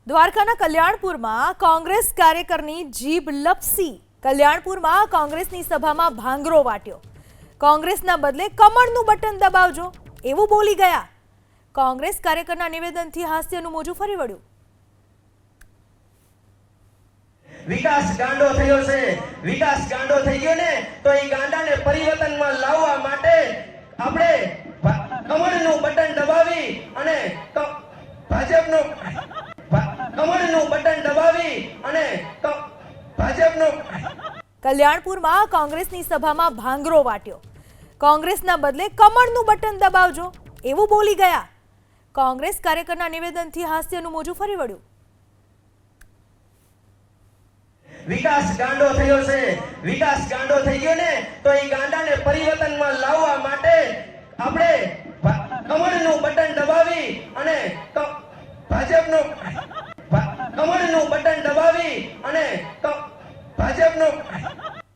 દ્વારકાના કલ્યાણપુરમાં કોંગ્રેસ કાર્યકરની જીભ લપસી। કલ્યાણપુરમાં કોંગ્રેસની સભામાં ભાંગરો વાટ્યો। કોંગ્રેસના બદલે કમળનું બટન દબાવજો એવું બોલી ગયા। કોંગ્રેસ કાર્યકરના નિવેદનથી હાસ્યનું મોજું ફરી વળ્યું। વિકાસ ગાંડો થયો છે, વિકાસ ગાંડો થઈ ગયો ને તો એ ગાંડાને પરિવર્તનમાં લાવવા માટે આપણે કમળનું બટન દબાવી અને ભાજપનું કમળનું બટન દબાવી અને ભાજપનું કલ્યાણપુરમાં કોંગ્રેસની સભામાં ભાંગરો વાટ્યો। કોંગ્રેસના બદલે કમળનું બટન દબાવજો એવું બોલી ગયા। કોંગ્રેસ કાર્યકરના નિવેદનથી હાસ્યનું મોજું ફરી વળ્યું। વિકાસ ગાંડો થયો છે, વિકાસ ગાંડો થઈ ગયો ને તો એ ગાંડાને પરિવર્તનમાં લાવવા માટે આપણે કમળનું બટન દબાવી અને ભાજપનું કમળનું બટન દબાવી અને ભાજપનું